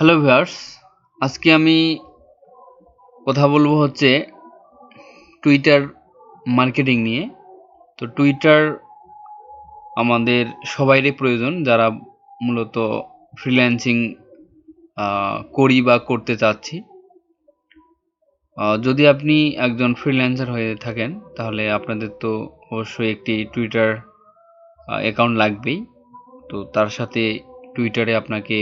Hello viewers, আজকে আমি কথা বলবো হচ্ছে টুইটার মার্কেটিং নিয়ে। তো টুইটার আমাদের সবাইরই প্রয়োজন যারা মূলত ফ্রিল্যান্সিং করি বা করতে চাচ্ছি। যদি আপনি একজন ফ্রিল্যান্সার হয়ে থাকেন তাহলে আপনাদের তো অবশ্যই একটি টুইটার অ্যাকাউন্ট লাগবেই। তো তার সাথে টুইটারে আপনাকে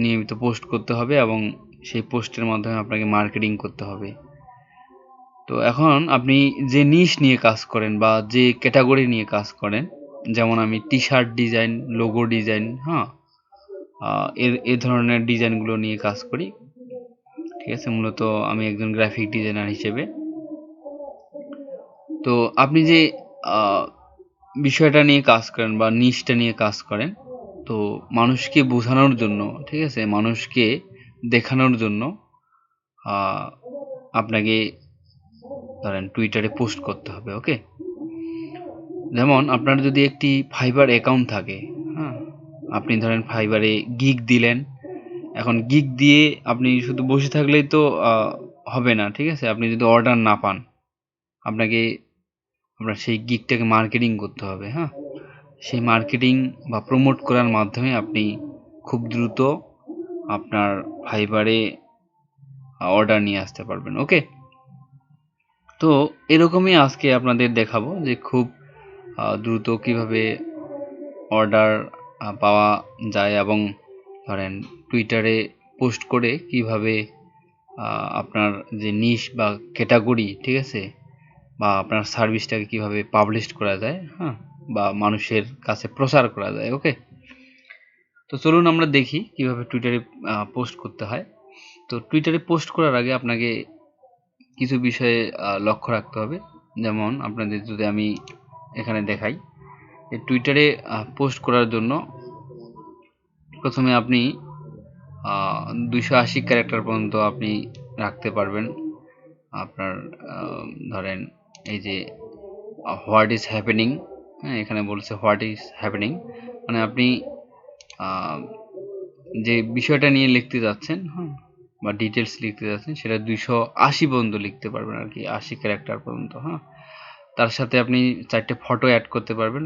নিয়মিত পোস্ট করতে হবে এবং সেই পোস্টের মাধ্যমে আপনাকে মার্কেটিং করতে হবে। তো এখন আপনি যে নিশ নিয়ে কাজ করেন বা যে ক্যাটাগরি নিয়ে কাজ করেন, যেমন আমি T shirt design, logo design, এ ধরনের ডিজাইনগুলো নিয়ে কাজ করি। ঠিক আছে, মূলত আমি একজন গ্রাফিক ডিজাইনার হিসেবে। তো আপনি যে বিষয়টা নিয়ে কাজ করেন বা নিশটা নিয়ে কাজ করেন, তো মানুষকে বোঝানোর জন্য, ঠিক আছে, মানুষকে দেখানোর জন্য আপনাকে ধরেন টুইটারে পোস্ট করতে হবে। ওকে, যেমন আপনার যদি একটি ফাইবার অ্যাকাউন্ট থাকে, হ্যাঁ, আপনি ধরেন ফাইবারে গিগ দিলেন। এখন গিগ দিয়ে আপনি শুধু বসে থাকলেই তো হবে না, ঠিক আছে। আপনি যদি অর্ডার না পান, আপনাকে আপনার সেই গিগটাকে মার্কেটিং করতে হবে। হ্যাঁ, সেই মার্কেটিং বা প্রমোট করার মাধ্যমে আপনি খুব দ্রুত আপনার ফাইবারে অর্ডার নিয়ে আসতে পারবেন। ওকে, তো এরকমই আজকে আপনাদের দেখাবো যে খুব দ্রুত কিভাবে অর্ডার পাওয়া যায় এবং ধরেন টুইটারে পোস্ট করে কিভাবে আপনার যে নিশ বা ক্যাটাগরি, ঠিক আছে, বা আপনার সার্ভিসটাকে কিভাবে পাবলিশ করা যায়, হ্যাঁ, বা মানুষের কাছে প্রচার করা যায়। ওকে, তো চলুন আমরা দেখি কিভাবে টুইটারে পোস্ট করতে হয়। তো টুইটারে পোস্ট করার আগে আপনাকে কিছু বিষয়ে লক্ষ্য রাখতে হবে। যেমন আপনাদের যদি আমি এখানে দেখাই, টুইটারে পোস্ট করার জন্য প্রথমে আপনি 280 ক্যারেক্টার পর্যন্ত আপনি রাখতে পারবেন। আপনার ধরেন এই যে হোয়াট ইজ হ্যাপেনিং, হ্যাঁ, এখানে বলছে হোয়াট ইজ হ্যাপেনিং, মানে আপনি যে বিষয়টা নিয়ে লিখতে যাচ্ছেন, হ্যাঁ, বা ডিটেলস লিখতে যাচ্ছেন, সেটা 280 পর্যন্ত লিখতে পারবেন আর কি, 80 ক্যারেক্টার পর্যন্ত। হ্যাঁ, তার সাথে আপনি 4টে ফটো অ্যাড করতে পারবেন,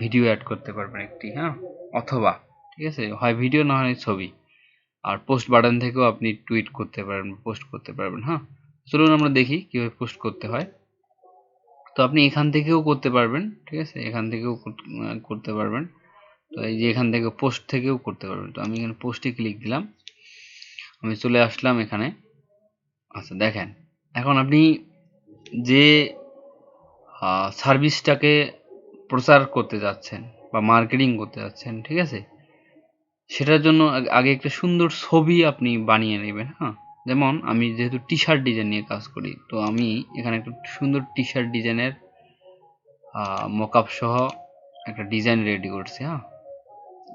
ভিডিও অ্যাড করতে পারবেন একটি, হ্যাঁ, অথবা, ঠিক আছে, হয় ভিডিও না হয় ছবি। আর পোস্ট বাটন থেকেও আপনি টুইট করতে পারবেন, পোস্ট করতে পারবেন। হ্যাঁ, চলুন আমরা দেখি কিভাবে পোস্ট করতে হয়। তো আপনি এখান থেকেও করতে পারবেন, ঠিক আছে, এখান থেকেও করতে পারবেন। তো এই যে এখান থেকে পোস্ট থেকেও করতে পারবেন। তো আমি এখানে পোস্টে ক্লিক দিলাম, আমি চলে আসলাম এখানে। আচ্ছা, দেখেন এখন আপনি যে সার্ভিসটাকে প্রচার করতে যাচ্ছেন বা মার্কেটিং করতে যাচ্ছেন, ঠিক আছে, সেটার জন্য আগে একটা সুন্দর ছবি আপনি বানিয়ে নেবেন। হ্যাঁ, যেমন আমি যেহেতু টি শার্ট ডিজাইন নিয়ে কাজ করি, তো আমি এখানে একটা সুন্দর টি শার্ট ডিজাইনের মকআপ সহ একটা ডিজাইন রেডি করছি। হ্যাঁ,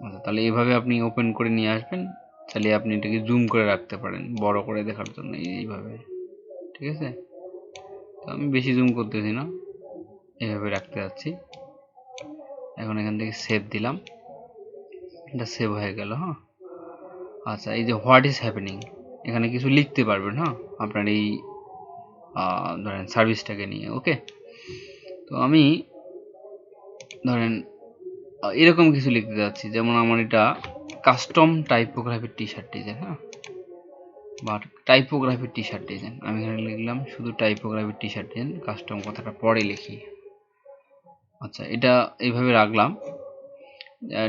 আচ্ছা, তাহলে এইভাবে আপনি ওপেন করে নিয়ে আসবেন। তাহলে আপনি এটাকে জুম করে রাখতে পারেন বড় করে দেখার জন্য, এইভাবে, ঠিক আছে। তো আমি বেশি জুম করতেছি না, এইভাবে রাখতে যাচ্ছি। এখন এখান থেকে সেভ দিলাম, এটা সেভ হয়ে গেল। হ্যাঁ, আচ্ছা, এই যে হোয়াট ইজ হ্যাপেনিং, এখানে কিছু লিখতে পারবেন, হ্যাঁ, আপনার এই ধরেন সার্ভিসটাকে নিয়ে। ওকে, তো আমি ধরেন এরকম কিছু লিখতে যাচ্ছি, যেমন আমার এটা কাস্টম টাইপোগ্রাফির টি শার্ট ডিজাইন। হ্যাঁ, বা টাইপোগ্রাফির টি শার্ট ডিজাইন, আমি এখানে লিখলাম শুধু টাইপোগ্রাফির টি শার্ট ডিজাইন, কাস্টম কথাটা পরে লিখি। আচ্ছা, এটা এইভাবে রাখলাম।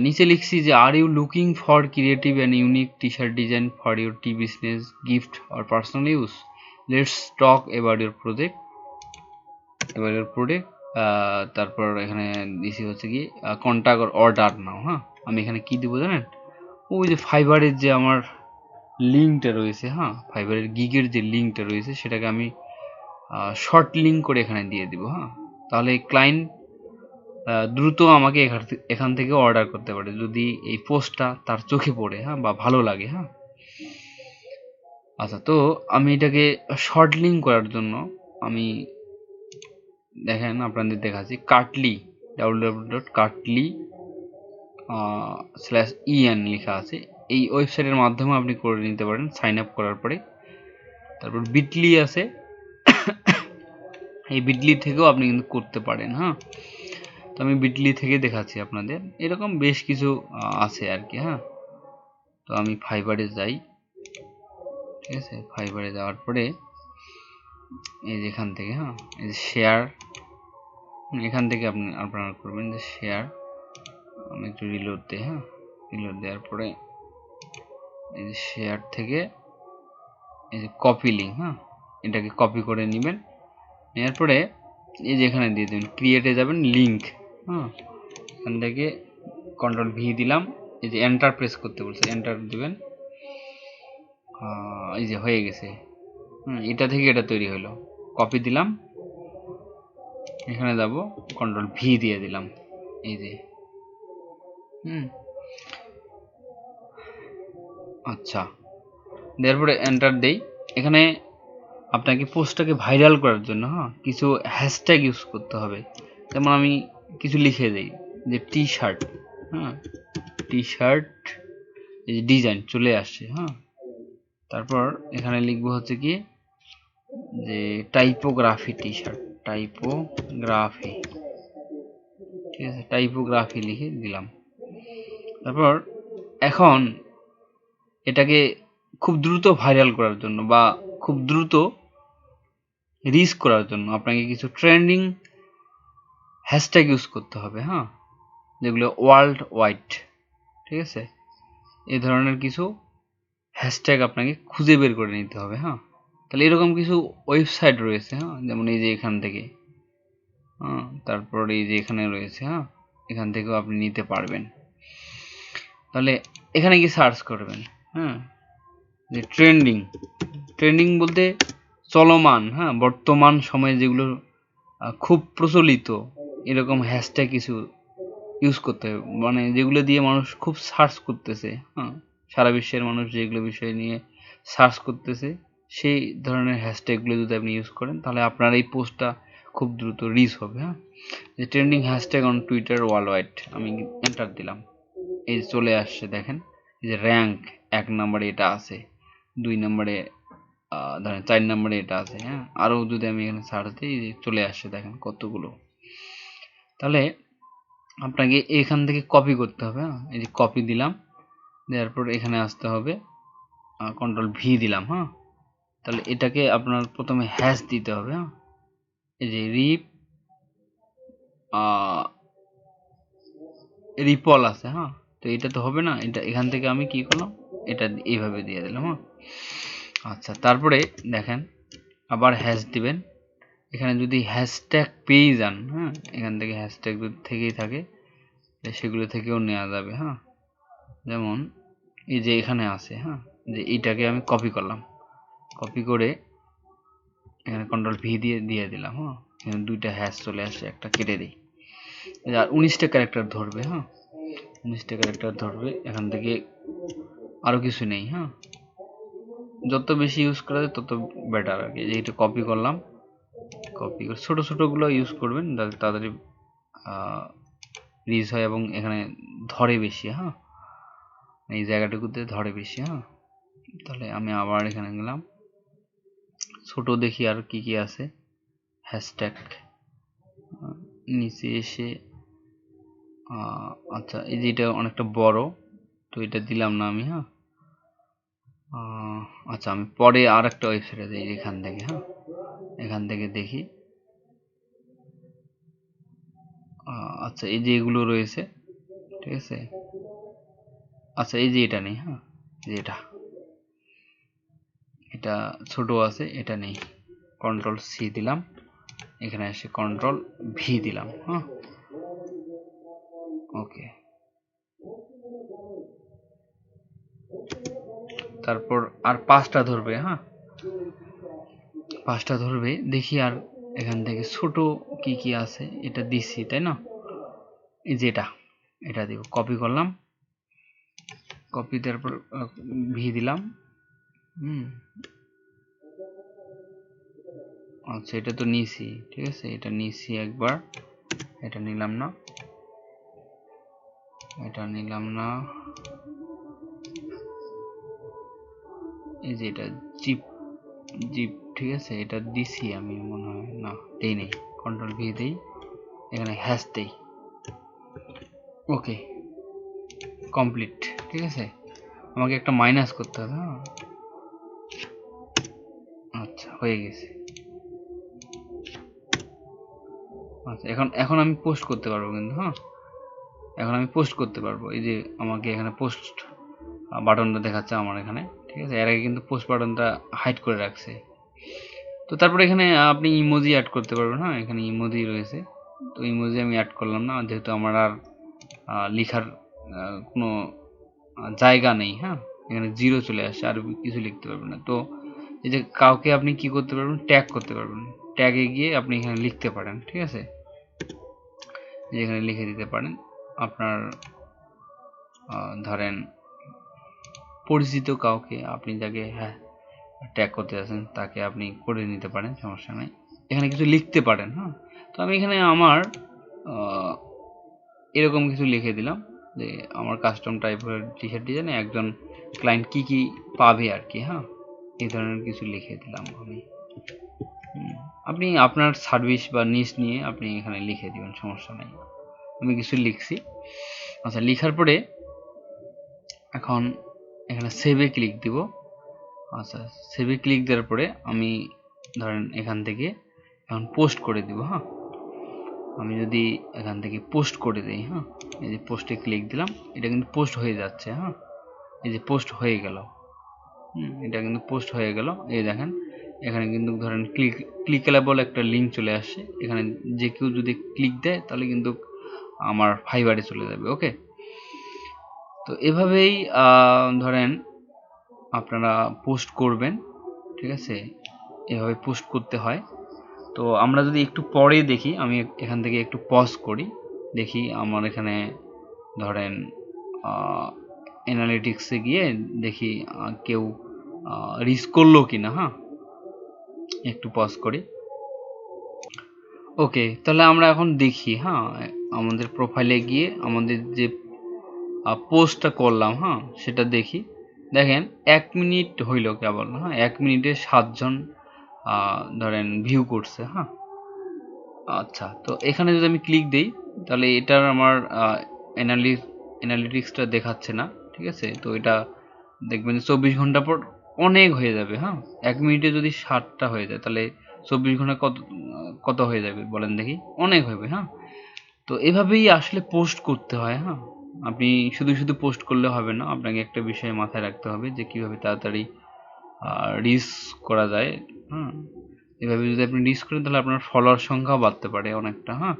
নিচে লিখছি যে are you looking for creative and unique T shirt design for your T business, gift or personal use, let's talk about your project. তারপর এখানে দিছি হচ্ছে কি কন্ট্যাক্ট অর অর্ডার নাও। হ্যাঁ, আমি এখানে কি দিব জানেন, ওই যে ফাইবারের যে আমার লিঙ্কটা রয়েছে, হ্যাঁ, ফাইবারের গিগের যে লিঙ্কটা রয়েছে, সেটাকে আমি শর্ট লিঙ্ক করে এখানে দিয়ে দিব। হ্যাঁ, তাহলে ক্লায়েন্ট দ্রুত আমাকে এখান থেকে অর্ডার করতে পারে যদি এই পোস্টটা তার চোখে পড়ে, হ্যাঁ, বা ভালো লাগে। হ্যাঁ, আচ্ছা, তো আমি এটাকে শর্ট লিঙ্ক করার জন্য আমি দেখেন আপনাদের দেখাচ্ছি, কার্টলি www.cartly/en লেখা আছে, এই ওয়েবসাইটের মাধ্যমে আপনি করে নিতে পারেন সাইন আপ করার পরে। তারপর বিটলি আছে, এই বিটলি থেকেও আপনি কিন্তু করতে পারেন। হ্যাঁ, তো আমি বিটলি থেকে দেখাচ্ছি আপনাদের। এরকম বেশ কিছু আছে আর কি। হ্যাঁ, তো আমি ফাইবারে যাই, ঠিক আছে। ফাইবারে যাওয়ার পরে এই যে এখান থেকে, হ্যাঁ, এই যে শেয়ার, এখান থেকে আপনারা করবেন যে শেয়ার। আমি একটু রিলোড দিই। হ্যাঁ, রিলোড দেওয়ার পরে এই যে শেয়ার থেকে এই যে কপি লিঙ্ক, হ্যাঁ, এটাকে কপি করে নেবেন। নেওয়ার পরে এই যে এখানে দিয়ে দেবেন, ক্রিয়েটে যাবেন, লিঙ্ক। হ্যাঁ, এখান থেকে কন্ট্রোল ভি দিলাম, এই যে এন্টার প্রেস করতে বলছে, এন্টার দিবেন। এই যে হয়ে গেছে। এটা থেকে এটা তৈরি হলো। কপি দিলাম, এখানে যাব, কন্ট্রোল ভি দিয়ে দিলাম, এই যে। আচ্ছা, দেওয়ার পরে এন্টার দেই। এখানে আপনাকে পোস্টটাকে ভাইরাল করার জন্য, হ্যাঁ, কিছু হ্যাশট্যাগ ইউজ করতে হবে। যেমন আমি কিছু লিখে দিই যে টি শার্ট, হ্যাঁ, টি শার্ট, এই যে ডিজাইন চলে আসছে। হ্যাঁ, তারপর এখানে লিখবো হচ্ছে কি যে টাইপোগ্রাফি টি শার্ট, টাইপোগ্রাফি, ঠিক আছে, টাইপোগ্রাফি লিখে দিলাম। তারপর এখন এটাকে খুব দ্রুত ভাইরাল করার জন্য বা খুব দ্রুত রিচ করার জন্য আপনাকে কিছু ট্রেন্ডিং হ্যাশট্যাগ ইউজ করতে হবে। হ্যাঁ, যেগুলো ওয়ার্ল্ড ওয়াইড, ঠিক আছে। এই ধরনের কিছু হ্যাশট্যাগ আপনাকে খুঁজে বের করে নিতে হবে। হ্যাঁ, তাহলে এরকম কিছু ওয়েবসাইট রয়েছে। হ্যাঁ, যেমন এই যে এখান থেকে, হ্যাঁ, তারপর এই যে এখানে রয়েছে। হ্যাঁ, এখান থেকেও আপনি নিতে পারবেন। তাহলে এখানে কি সার্চ করবেন, হ্যাঁ, যে ট্রেন্ডিং, ট্রেন্ডিং বলতে চলমান, হ্যাঁ, বর্তমান সময়ে যেগুলো খুব প্রচলিত এরকম হ্যাশট্যাগ কিছু ইউজ করতে হবে, মানে যেগুলো দিয়ে মানুষ খুব সার্চ করতেছে। হ্যাঁ, সারা বিশ্বের মানুষ যেগুলো বিষয় নিয়ে সার্চ করতেছে, সেই ধরনের হ্যাশট্যাগুলো যদি আপনি ইউজ করেন তাহলে আপনার এই পোস্টটা খুব দ্রুত রিচ হবে। হ্যাঁ, যে trending hashtag on Twitter world wide, আমি এন্টার দিলাম, এই চলে আসছে। দেখেন এই যে র্যাঙ্ক 1 নম্বরে এটা আছে, 2 নম্বরে ধরেন 4 নম্বরে এটা আছে। হ্যাঁ, আরও যদি আমি এখানে সার্চ দিই চলে আসছে, দেখেন কতগুলো। তাহলে আপনাকে এখান থেকে কপি করতে হবে। হ্যাঁ, এই যে কপি দিলাম, দেওয়ার পর এখানে আসতে হবে, কন্ট্রোল ভি দিলাম। হ্যাঁ, তাহলে এটাকে আপনার প্রথমে হ্যাশ দিতে হবে। হ্যাঁ, এই যে রিপল আছে। হ্যাঁ, তো এটা তো হবে না, এটা এখান থেকে আমি কি করলাম, এটা এইভাবে দিয়ে দিলাম। হ্যাঁ, আচ্ছা, তারপরে দেখেন আবার হ্যাশ দিবেন। এখানে যদি হ্যাশট্যাগ পেয়ে যান, হ্যাঁ, এখান থেকে হ্যাশট্যাগ থেকেই থাকে, সেগুলো থেকেও নেওয়া যাবে। হ্যাঁ, যেমন এই যে এখানে আছে। হ্যাঁ, যে এইটাকে আমি কপি করলাম, কপি করে এখানে কন্ট্রোল ভি দিয়ে দিলাম। হ্যাঁ, এখানে 2টা হ্যাশ চলে আসছে, একটা কেটে দিই। আর 19টা ক্যারেক্টার ধরবে। হ্যাঁ, 19টা ক্যারেক্টার ধরবে, এখান থেকে আরো কিছু নেই। হ্যাঁ, যত বেশি ইউজ করা যায় তত বেটার আর কি। এইটা কপি করলাম, কপি করে ছোট ছোটগুলো ইউজ করবেন যাতে তাড়াতাড়ি রিচ হয় এবং এখানে ধরে বেশি। হ্যাঁ, এই জায়গাটুকুতে ধরে বেশি। হ্যাঁ, তাহলে আমি আবার এখানে গেলাম, ছোট দেখি আর কি কি আছে হ্যাশট্যাগ, নিচে এসে আচ্ছা, এই যে এটা অনেকটা বড়, তো এটা দিলাম না আমি। হ্যাঁ, আচ্ছা, আমি পরে আর একটা ওয়েবসাইটে যাই এখান থেকে। হ্যাঁ, এখান থেকে দেখি। আচ্ছা, এই যে এগুলো রয়েছে, ঠিক আছে। আচ্ছা, এই যে এটা নেই। হ্যাঁ, যে এটা ছোট আছে, এটা নেই। কন্ট্রোল সি দিলাম, এখানে এসে কন্ট্রোল ভি দিলাম। হ্যাঁ, ওকে। তারপর আর 5টা ধরবে। হ্যাঁ, 5টা ধরবে, দেখি আর এখান থেকে ছোট কি কি আছে। এটা দিছি তাই না, এই যে এটা দিব, কপি করলাম, কপি দেওয়ার পর ভি দিলাম। আচ্ছা, এটা তো নিছি, ঠিক আছে, এটা নিছি একবার, এটা নিলাম না, এটা নিলাম না, এই যে এটা জিপ জিপ, ঠিক আছে, এটা দিছি আমি মনে হয়, না দেই নেই, কন্ট্রোল ভি দেই, এখানে হ্যাশ দেই, ওকে কমপ্লিট। ঠিক আছে, আমাকে একটা মাইনাস করতে হবে। হ্যাঁ আচ্ছা হয়ে গেছে। আচ্ছা এখন এখন আমি পোস্ট করতে পারবো কিন্তু, হ্যাঁ এখন আমি পোস্ট করতে পারবো। এই যে আমাকে এখানে পোস্ট বাটনটা দেখাচ্ছে আমার এখানে, ঠিক আছে, এর আগে কিন্তু পোস্ট বাটনটা হাইড করে রাখছে। তো তারপরে এখানে আপনি ইমোজি অ্যাড করতে পারবেন। হ্যাঁ এখানে ইমোজি রয়েছে, তো ইমোজি আমি অ্যাড করলাম না, যেহেতু আমার আর লেখার কোনো জায়গা নেই। হ্যাঁ এখানে জিরো চলে আসছে, আর কিছু লিখতে পারবেন না। তো এই যে কাউকে আপনি কি করতে পারবেন, ট্যাগ করতে পারবেন, ট্যাগে গিয়ে আপনি এখানে লিখতে পারেন। ঠিক আছে, এখানে লিখে দিতে পারেন আপনার ধরেন পরিচিত কাউকে, আপনি যাকে হ্যাঁ ট্যাগ করতে যাচ্ছেন তাকে আপনি করে নিতে পারেন, সমস্যা নেই। এখানে কিছু লিখতে পারেন। হ্যাঁ তো আমি এখানে আমার এরকম কিছু লিখে দিলাম যে আমার কাস্টম টাইপের টি শার্ট ডিজাইনে একজন ক্লায়েন্ট কি কি পাবে আর কি। হ্যাঁ এই ধরনের কিছু লিখে দিলাম আমি। আপনি আপনার সার্ভিস বা নিশ নিয়ে আপনি এখানে লিখে দিবেন, সমস্যা নেই। আমি কিছু লিখছি। আচ্ছা লিখার পরে এখন এখানে সেভে ক্লিক দিব। আচ্ছা সেভে ক্লিক দেওয়ার পরে আমি ধরেন এখান থেকে এখন পোস্ট করে দিব। হ্যাঁ আমি যদি এখান থেকে পোস্ট করে দিই, হ্যাঁ এই যে পোস্টে ক্লিক দিলাম, এটা কিন্তু পোস্ট হয়ে যাচ্ছে। হ্যাঁ এই যে পোস্ট হয়ে গেল, এটা কিন্তু পোস্ট হয়ে গেল। এই দেখেন এখানে কিন্তু ধরেন ক্লিকেবল একটা লিঙ্ক চলে আসছে, এখানে যে কেউ যদি ক্লিক দেয় তাহলে কিন্তু আমার ফাইবারে চলে যাবে। ওকে, তো এভাবেই ধরেন আপনারা পোস্ট করবেন। ঠিক আছে, এভাবে পোস্ট করতে হয়। তো আমরা যদি একটু পরে দেখি, আমি এখান থেকে একটু পজ করি, দেখি আমার এখানে ধরেন অ্যানালিটিক্সে গিয়ে দেখি কেউ রিচ করলো কিনা। হ্যাঁ একটু পজ করি। ওকে, তাহলে আমরা এখন দেখি। হ্যাঁ আমাদের প্রোফাইলে গিয়ে আমাদের যে পোস্টটা করলাম, হ্যাঁ সেটা দেখি। দেখেন 1 মিনিট হইল কেবল। হ্যাঁ 1 মিনিটে 7 জন ধরেন ভিউ করছে। হ্যাঁ আচ্ছা, তো এখানে যদি আমি ক্লিক দিই তাহলে এটার আমার অ্যানালিটিক্সটা দেখাচ্ছে না। ঠিক আছে, তো এটা দেখবেন 24 ঘন্টা পর অনেক হয়ে যাবে। হ্যাঁ 1 মিনিটে যদি 60টা হয়ে যায় তাহলে 24 ঘন্টা কত কত হয়ে যাবে বলেন দেখি, অনেক হবে। হ্যাঁ তো এভাবেই আসলে পোস্ট করতে হয়। হ্যাঁ আপনি শুধু শুধু পোস্ট করলে হবে না, আপনাকে একটা বিষয় মাথায় রাখতে হবে যে কিভাবে তাড়াতাড়ি রিচ করা যায়। হ্যাঁ এভাবে যদি আপনি রিচ করেন তাহলে আপনার ফলোয়ার সংখ্যাও বাড়তে পারে অনেকটা। হ্যাঁ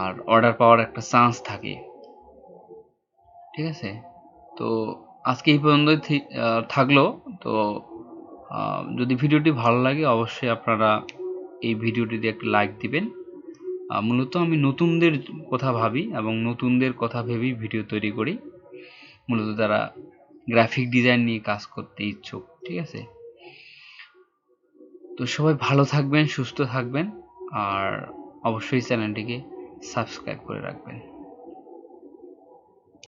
আর অর্ডার পাওয়ার একটা চান্স থাকে। ঠিক আছে, তো আজকে এই পর্যন্তই থাকলো। তো যদি ভিডিওটি ভালো লাগে অবশ্যই আপনারা এই ভিডিওটিতে একটা লাইক দিবেন। মূলত আমি নতুনদের কথা ভাবি এবং নতুনদের কথা ভেবেই ভিডিও তৈরি করি, মূলত যারা গ্রাফিক ডিজাইন নিয়ে কাজ করতে ইচ্ছুক। ঠিক আছে, তো সবাই ভালো থাকবেন, সুস্থ থাকবেন, আর অবশ্যই চ্যানেলটিকে সাবস্ক্রাইব করে রাখবেন।